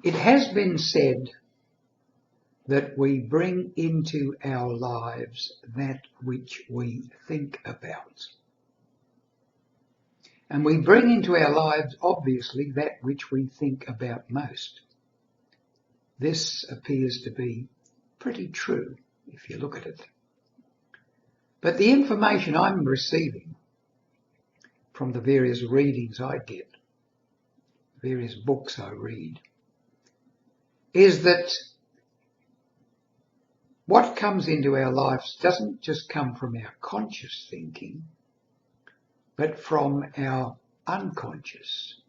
It has been said that we bring into our lives that which we think about. And we bring into our lives, obviously, that which we think about most. This appears to be pretty true if you look at it. But the information I'm receiving from the various readings I get, various books I read, is that what comes into our lives doesn't just come from our conscious thinking, but from our unconscious.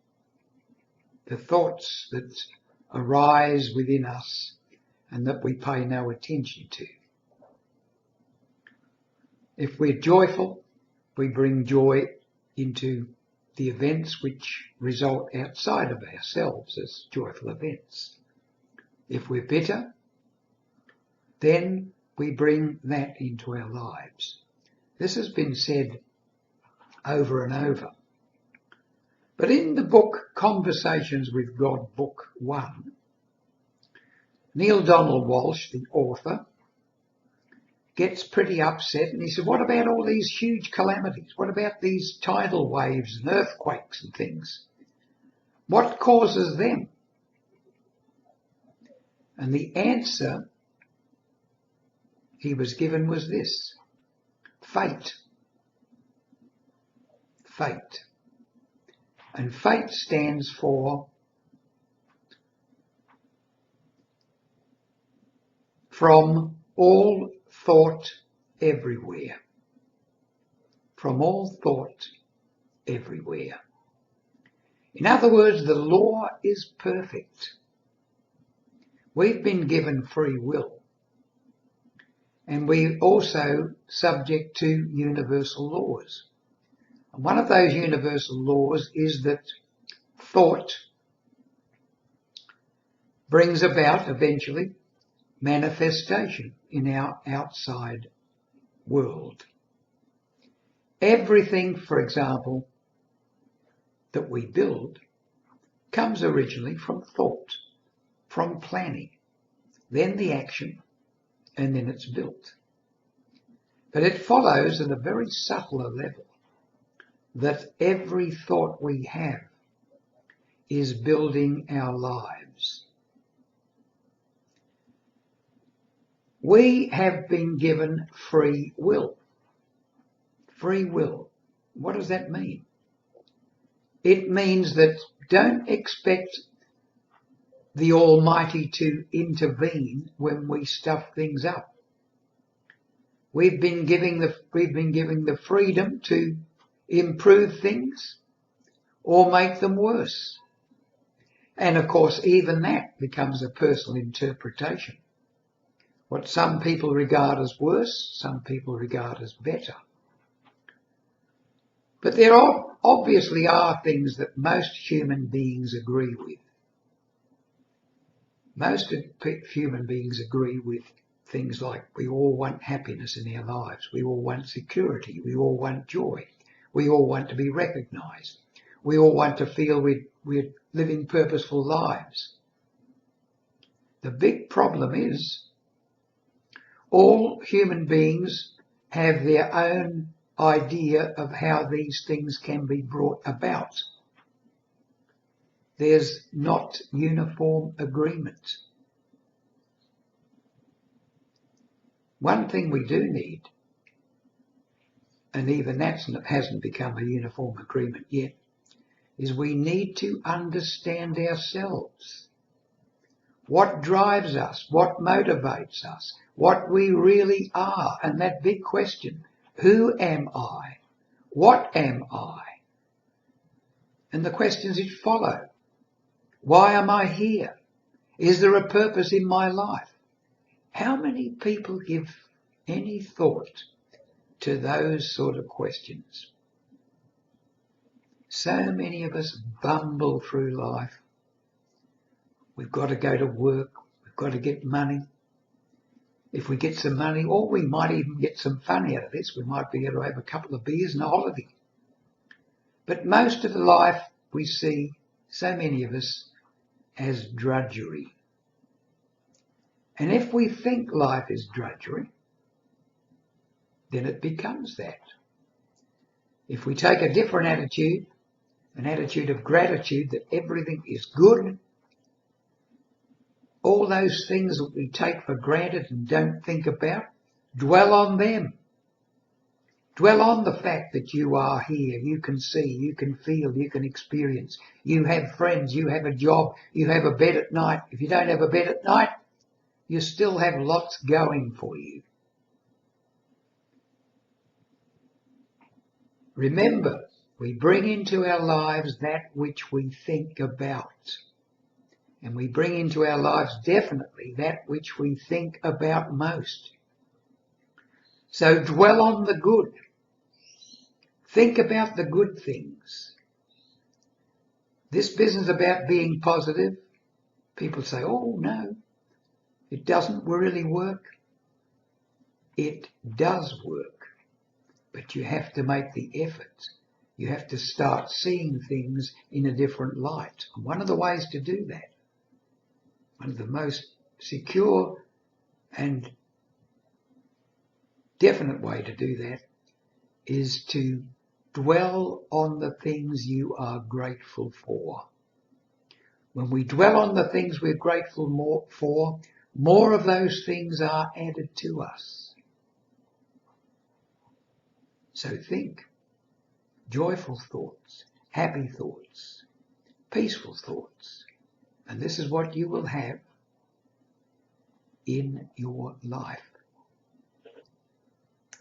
The thoughts that arise within us and that we pay no attention to. If we're joyful, we bring joy into the events which result outside of ourselves as joyful events. If we're bitter, then we bring that into our lives. This has been said over and over. But in the book Conversations with God, Book 1, Neil Donald Walsh, the author, gets pretty upset and he said, what about all these huge calamities? What about these tidal waves and earthquakes and things? What causes them? And the answer he was given was this: fate. Fate. And fate stands for from all thought everywhere. From all thought everywhere. In other words, the law is perfect. We've been given free will. And we're also subject to universal laws. And one of those universal laws is that thought brings about eventually manifestation in our outside world. Everything, for example, that we build comes originally from thought, from planning, then the action, and then it's built. But it follows at a very subtler level that every thought we have is building our lives. We have been given free will. Free will. What does that mean? It means that don't expect the Almighty to intervene when we stuff things up. We've been given the freedom to improve things or make them worse. And of course, even that becomes a personal interpretation. What some people regard as worse, some people regard as better. But there obviously are things that most human beings agree with. Most human beings agree with things like we all want happiness in our lives. We all want security. We all want joy. We all want to be recognised. We all want to feel we're living purposeful lives. The big problem is all human beings have their own idea of how these things can be brought about. There's not uniform agreement. One thing we do need, and even that hasn't become a uniform agreement yet, is we need to understand ourselves. What drives us, what motivates us, what we really are, and that big question, who am I? What am I? And the questions which follow. Why am I here? Is there a purpose in my life? How many people give any thought to those sort of questions? So many of us bumble through life. We've got to go to work. We've got to get money. If we get some money, or we might even get some fun out of this, we might be able to have a couple of beers and a holiday. But most of the life we see, so many of us, as drudgery. And if we think life is drudgery, then it becomes that. If we take a different attitude, an attitude of gratitude that everything is good, all those things that we take for granted and don't think about, dwell on them. Dwell on the fact that you are here, you can see, you can feel, you can experience. You have friends, you have a job, you have a bed at night. If you don't have a bed at night, you still have lots going for you. Remember, we bring into our lives that which we think about. And we bring into our lives definitely that which we think about most. So dwell on the good. Think about the good things. This business about being positive, people say, oh no, it doesn't really work. It does work, but you have to make the effort. You have to start seeing things in a different light. And one of the ways to do that, one of the most secure and definite way to do that, is to dwell on the things you are grateful for. When we dwell on the things we're grateful for, more of those things are added to us. So think joyful thoughts, happy thoughts, peaceful thoughts, and this is what you will have in your life.